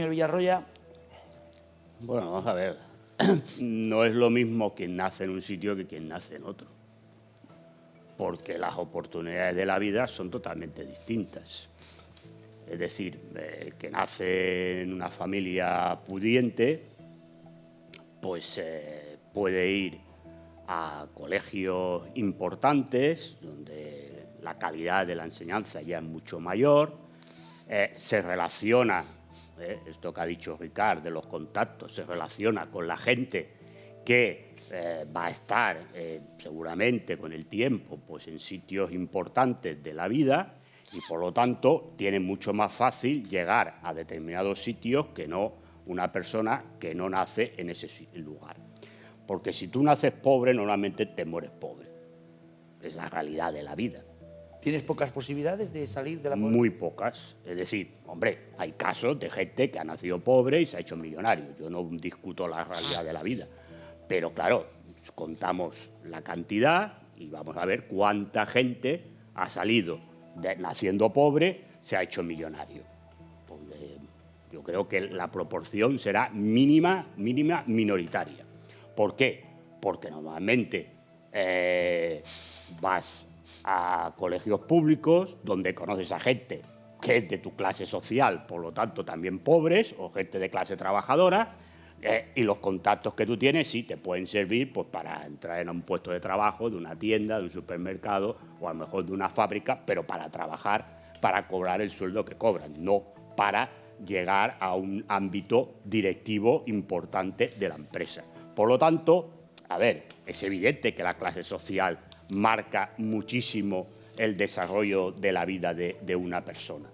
Señor Villarroya. Bueno, vamos a ver. No es lo mismo quien nace en un sitio que quien nace en otro. Porque las oportunidades de la vida son totalmente distintas. Es decir, el que nace en una familia pudiente, pues puede ir a colegios importantes, donde la calidad de la enseñanza ya es mucho mayor, se relaciona, esto que ha dicho Ricard, de los contactos, se relaciona con la gente que va a estar seguramente con el tiempo pues, en sitios importantes de la vida y, por lo tanto, tiene mucho más fácil llegar a determinados sitios que no una persona que no nace en ese lugar. Porque si tú naces pobre, normalmente te mueres pobre. Es la realidad de la vida. ¿Tienes pocas posibilidades de salir de la pobreza? Muy pocas. Es decir, hombre, hay casos de gente que ha nacido pobre y se ha hecho millonario. Yo no discuto la realidad de la vida. Pero claro, contamos la cantidad y vamos a ver cuánta gente ha salido naciendo pobre, se ha hecho millonario. Porque yo creo que la proporción será mínima, minoritaria. ¿Por qué? Porque normalmente vas a colegios públicos donde conoces a gente que es de tu clase social, por lo tanto también pobres, o gente de clase trabajadora, y los contactos que tú tienes sí te pueden servir pues, para entrar en un puesto de trabajo, de una tienda, de un supermercado o a lo mejor de una fábrica, pero para trabajar, para cobrar el sueldo que cobran, no para llegar a un ámbito directivo importante de la empresa. Por lo tanto, a ver, es evidente que la clase social marca muchísimo el desarrollo de la vida de una persona.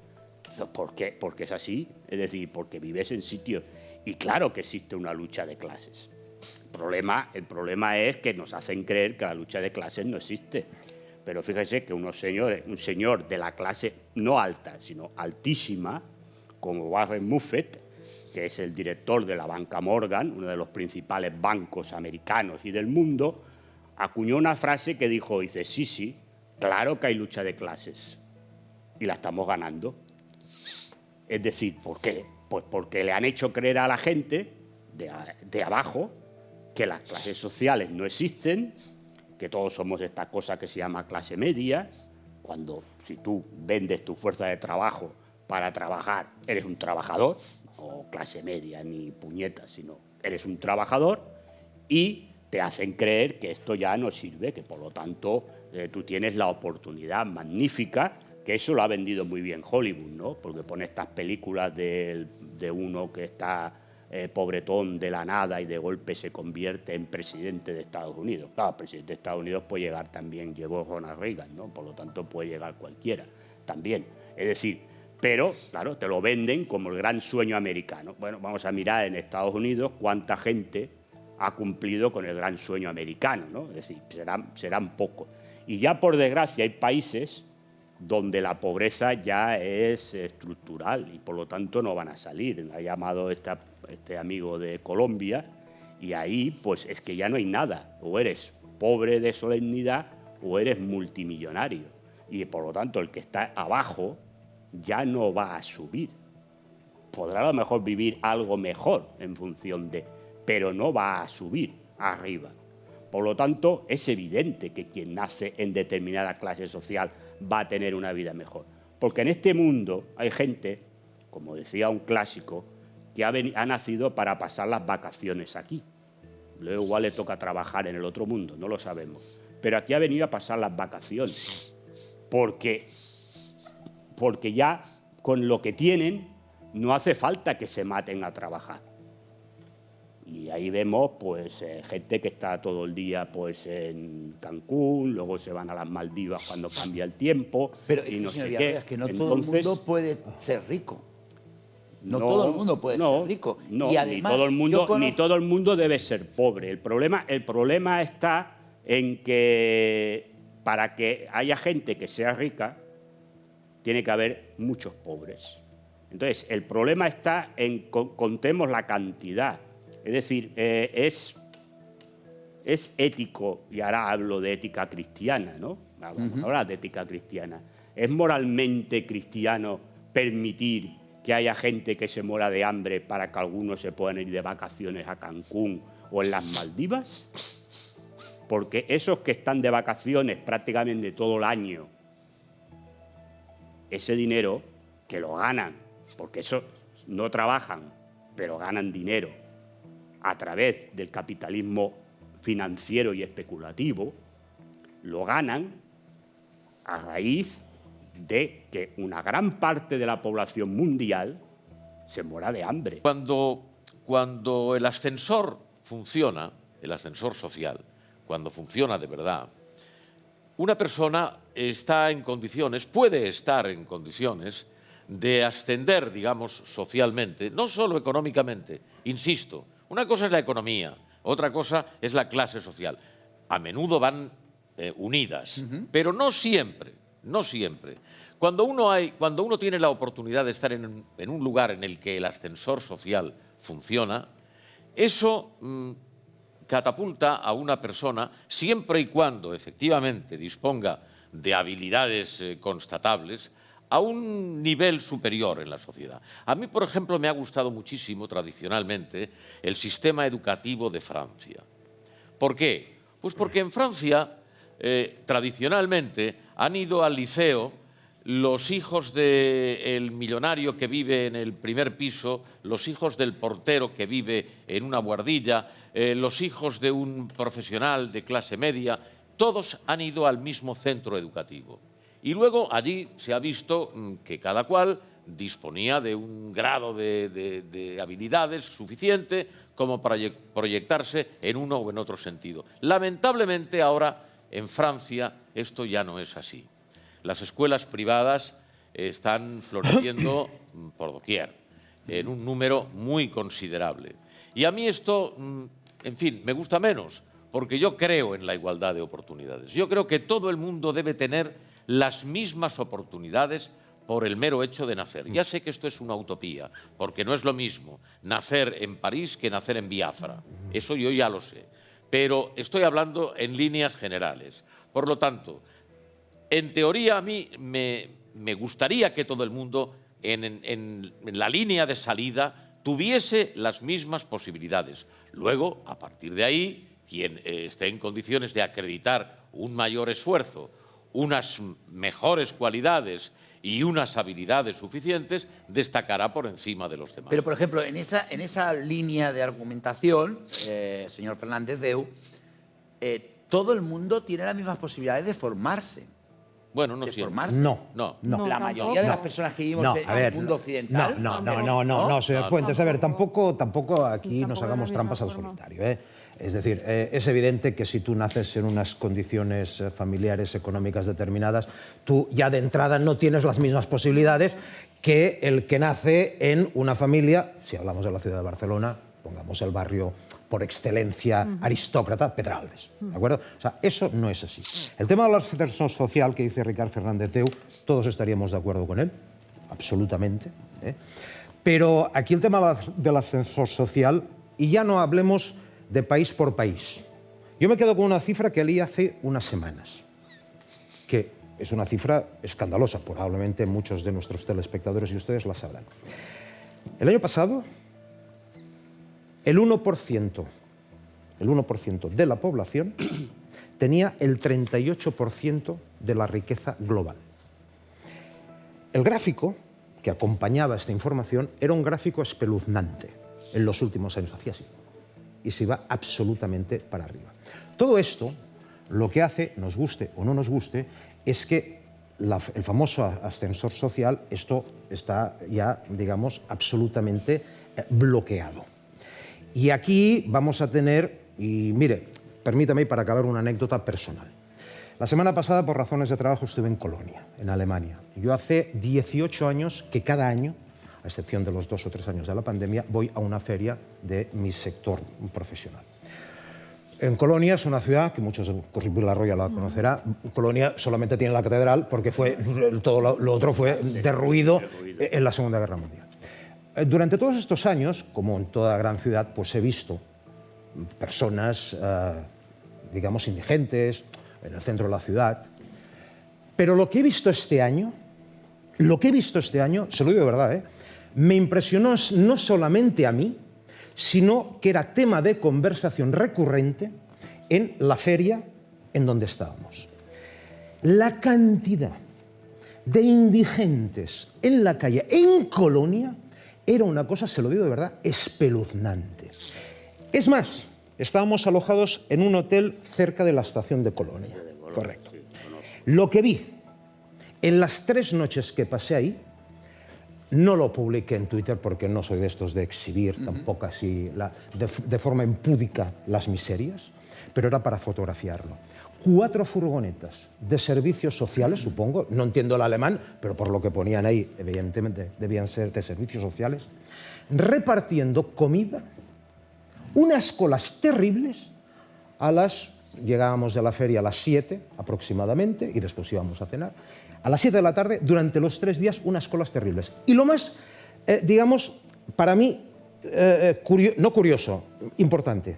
¿Por qué? Porque es así, es decir, porque vives en sitios. Y claro que existe una lucha de clases. El problema es que nos hacen creer que la lucha de clases no existe. Pero fíjese que un señor de la clase no alta, sino altísima, como Warren Buffett, que es el director de la banca Morgan, uno de los principales bancos americanos y del mundo, acuñó una frase que dijo, sí, claro que hay lucha de clases y la estamos ganando. Es decir, ¿por qué? Pues porque le han hecho creer a la gente de abajo que las clases sociales no existen, que todos somos esta cosa que se llama clase media, cuando si tú vendes tu fuerza de trabajo para trabajar, eres un trabajador, no clase media ni puñetas, sino eres un trabajador y te hacen creer que esto ya no sirve, que por lo tanto tú tienes la oportunidad magnífica, que eso lo ha vendido muy bien Hollywood, ¿no? Porque pone estas películas de uno que está pobretón de la nada y de golpe se convierte en presidente de Estados Unidos. Claro, el presidente de Estados Unidos puede llegar también, llegó Ronald Reagan, ¿no? Por lo tanto puede llegar cualquiera también. Es decir, pero, claro, te lo venden como el gran sueño americano. Bueno, vamos a mirar en Estados Unidos cuánta gente ha cumplido con el gran sueño americano, ¿no? Es decir, serán pocos. Y ya, por desgracia, hay países donde la pobreza ya es estructural y, por lo tanto, no van a salir. Ha llamado este amigo de Colombia y ahí, pues, es que ya no hay nada. O eres pobre de solemnidad o eres multimillonario. Y, por lo tanto, el que está abajo ya no va a subir. Podrá a lo mejor vivir algo mejor en función de, pero no va a subir arriba. Por lo tanto, es evidente que quien nace en determinada clase social va a tener una vida mejor. Porque en este mundo hay gente, como decía un clásico, que ha nacido para pasar las vacaciones aquí. Luego igual le toca trabajar en el otro mundo, no lo sabemos. Pero aquí ha venido a pasar las vacaciones. Porque ya con lo que tienen no hace falta que se maten a trabajar. Y ahí vemos pues gente que está todo el día pues en Cancún, luego se van a las Maldivas cuando cambia el tiempo. Pero y no sé qué. Es que no todo el mundo puede ser rico. No todo el mundo puede ser rico. No, y además, ni todo el mundo debe ser pobre. El problema está en que para que haya gente que sea rica, tiene que haber muchos pobres. Entonces, el problema está en contemos la cantidad. Es decir, es ético, y ahora hablo de ética cristiana, ¿no? Vamos a hablar de ética cristiana. ¿Es moralmente cristiano permitir que haya gente que se muera de hambre para que algunos se puedan ir de vacaciones a Cancún o en las Maldivas? Porque esos que están de vacaciones prácticamente todo el año, ese dinero que lo ganan, porque esos no trabajan, pero ganan dinero a través del capitalismo financiero y especulativo, lo ganan a raíz de que una gran parte de la población mundial se muera de hambre. Cuando el ascensor funciona, el ascensor social, cuando funciona de verdad, una persona está en condiciones, puede estar en condiciones de ascender, digamos, socialmente, no solo económicamente, insisto, una cosa es la economía, otra cosa es la clase social. A menudo van unidas, pero no siempre, no siempre. Cuando uno tiene la oportunidad de estar en un lugar en el que el ascensor social funciona, eso catapulta a una persona, siempre y cuando efectivamente disponga de habilidades constatables, a un nivel superior en la sociedad. A mí, por ejemplo, me ha gustado muchísimo tradicionalmente el sistema educativo de Francia. ¿Por qué? Pues porque en Francia, tradicionalmente, han ido al liceo los hijos del millonario que vive en el primer piso, los hijos del portero que vive en una buhardilla, los hijos de un profesional de clase media, todos han ido al mismo centro educativo. Y luego allí se ha visto que cada cual disponía de un grado de habilidades suficiente como para proyectarse en uno o en otro sentido. Lamentablemente ahora en Francia esto ya no es así. Las escuelas privadas están floreciendo por doquier, en un número muy considerable. Y a mí esto, en fin, me gusta menos, porque yo creo en la igualdad de oportunidades. Yo creo que todo el mundo debe tener las mismas oportunidades por el mero hecho de nacer. Ya sé que esto es una utopía, porque no es lo mismo nacer en París que nacer en Biafra. Eso yo ya lo sé. Pero estoy hablando en líneas generales. Por lo tanto, en teoría a mí me gustaría que todo el mundo en la línea de salida tuviese las mismas posibilidades. Luego, a partir de ahí, quien esté en condiciones de acreditar un mayor esfuerzo, unas mejores cualidades y unas habilidades suficientes, destacará por encima de los demás. Pero, por ejemplo, en esa línea de argumentación, señor Fernández Deu, todo el mundo tiene las mismas posibilidades de formarse. Bueno, no siempre. Formarse. No. La mayoría de las personas que vivimos en el mundo occidental. No, señor Fuentes. A ver, tampoco aquí nos hagamos trampas al solitario, ¿eh? Es decir, es evidente que si tú naces en unas condiciones familiares, económicas determinadas, tú ya de entrada no tienes las mismas posibilidades que el que nace en una familia, si hablamos de la ciudad de Barcelona, pongamos el barrio por excelencia aristócrata, Pedralbes, ¿de acuerdo? O sea, eso no es así. El tema del ascensor social que dice Ricard Fernández Deu, todos estaríamos de acuerdo con él, absolutamente, ¿eh? Pero aquí el tema del ascensor social, y ya no hablemos de país por país. Yo me quedo con una cifra que leí hace unas semanas, que es una cifra escandalosa, probablemente muchos de nuestros telespectadores y ustedes la sabrán. El año pasado, el 1% de la población tenía el 38% de la riqueza global. El gráfico que acompañaba esta información era un gráfico espeluznante. En los últimos años hacía así. Y se va absolutamente para arriba. Todo esto, lo que hace, nos guste o no nos guste, es que el famoso ascensor social, esto está ya, digamos, absolutamente bloqueado. Y aquí vamos a tener, y mire, permítame para acabar una anécdota personal. La semana pasada, por razones de trabajo, estuve en Colonia, en Alemania. Yo hace 18 años que cada año, a excepción de los 2 o 3 años de la pandemia, voy a una feria de mi sector profesional. En Colonia es una ciudad que muchos de Corribull Arroyo la conocerá. Colonia solamente tiene la catedral porque todo lo otro fue derruido en la Segunda Guerra Mundial. Durante todos estos años, como en toda gran ciudad, pues he visto personas, digamos, indigentes en el centro de la ciudad. Pero lo que he visto este año, se lo digo de verdad, me impresionó no solamente a mí, sino que era tema de conversación recurrente en la feria en donde estábamos. La cantidad de indigentes en la calle, en Colonia, era una cosa, se lo digo de verdad, espeluznante. Es más, estábamos alojados en un hotel cerca de la estación de Colonia. Correcto. Lo que vi en las 3 noches que pasé ahí, no lo publiqué en Twitter porque no soy de estos de exhibir tampoco así de forma impúdica las miserias, pero era para fotografiarlo. 4 furgonetas de servicios sociales, supongo, no entiendo el alemán, pero por lo que ponían ahí, evidentemente debían ser de servicios sociales, repartiendo comida, unas colas terribles. Llegábamos de la feria a las 7 aproximadamente y después íbamos a cenar. A las 7 de la tarde, durante los 3 días, unas colas terribles. Y lo más, digamos, para mí, no curioso, importante,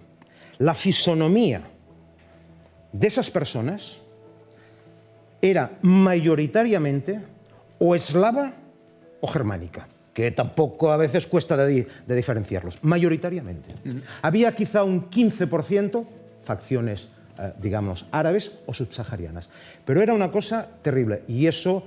la fisonomía de esas personas era mayoritariamente o eslava o germánica, que tampoco a veces cuesta de diferenciarlos, mayoritariamente. Había quizá un 15% facciones, digamos, árabes o subsaharianas, pero era una cosa terrible y eso,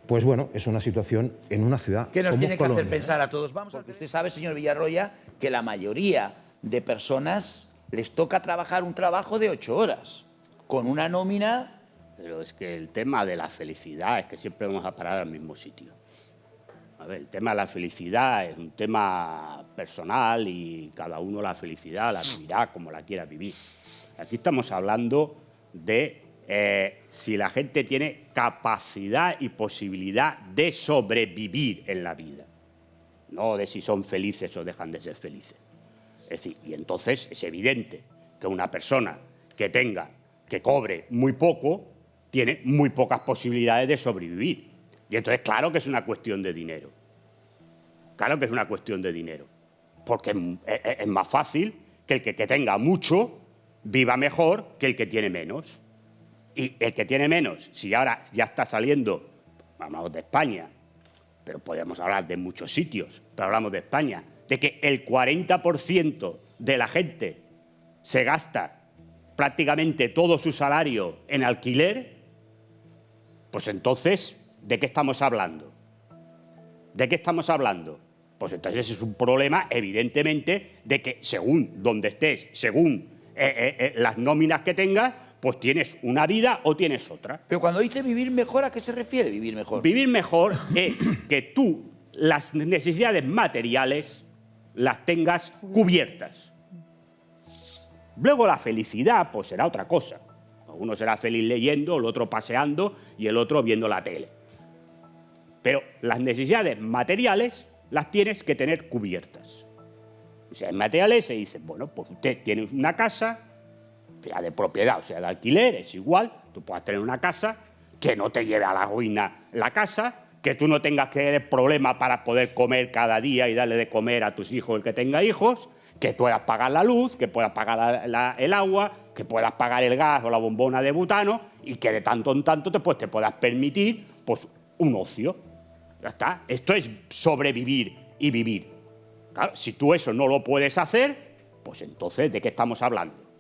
pues bueno, es una situación en una ciudad que nos como tiene que Colonia. hacer pensar a todos. Vamos, porque usted sabe, señor Villarroya, que la mayoría de personas les toca trabajar un trabajo de 8 horas, con una nómina. Pero es que el tema de la felicidad es que siempre vamos a parar al mismo sitio. A ver, el tema de la felicidad es un tema personal y cada uno la felicidad la vivirá como la quiera vivir. Aquí estamos hablando de si la gente tiene capacidad y posibilidad de sobrevivir en la vida, no de si son felices o dejan de ser felices. Es decir, y entonces es evidente que una persona que cobre muy poco, tiene muy pocas posibilidades de sobrevivir. Y entonces, claro que es una cuestión de dinero. Claro que es una cuestión de dinero. Porque es más fácil que el que tenga mucho viva mejor que el que tiene menos. Y el que tiene menos, si ahora ya está saliendo, hablamos de España, pero podemos hablar de muchos sitios, pero hablamos de España, de que el 40% de la gente se gasta prácticamente todo su salario en alquiler, pues entonces, ¿de qué estamos hablando? ¿De qué estamos hablando? Pues entonces es un problema, evidentemente, de que según donde estés, según las nóminas que tengas, pues tienes una vida o tienes otra. Pero cuando dice vivir mejor, ¿a qué se refiere vivir mejor? Vivir mejor es que tú las necesidades materiales las tengas cubiertas. Luego la felicidad, pues será otra cosa. Uno será feliz leyendo, el otro paseando y el otro viendo la tele. Pero las necesidades materiales las tienes que tener cubiertas. O sea, en materiales se dice, bueno, pues usted tiene una casa, sea de propiedad o sea de alquiler, es igual, tú puedas tener una casa que no te lleve a la ruina la casa, que tú no tengas que tener problemas para poder comer cada día y darle de comer a tus hijos el que tenga hijos, que puedas pagar la luz, que puedas pagar el agua, que puedas pagar el gas o la bombona de butano y que de tanto en tanto te puedas permitir pues, un ocio. Ya está. Esto es sobrevivir y vivir. Claro, si tú eso no lo puedes hacer, pues entonces, ¿de qué estamos hablando?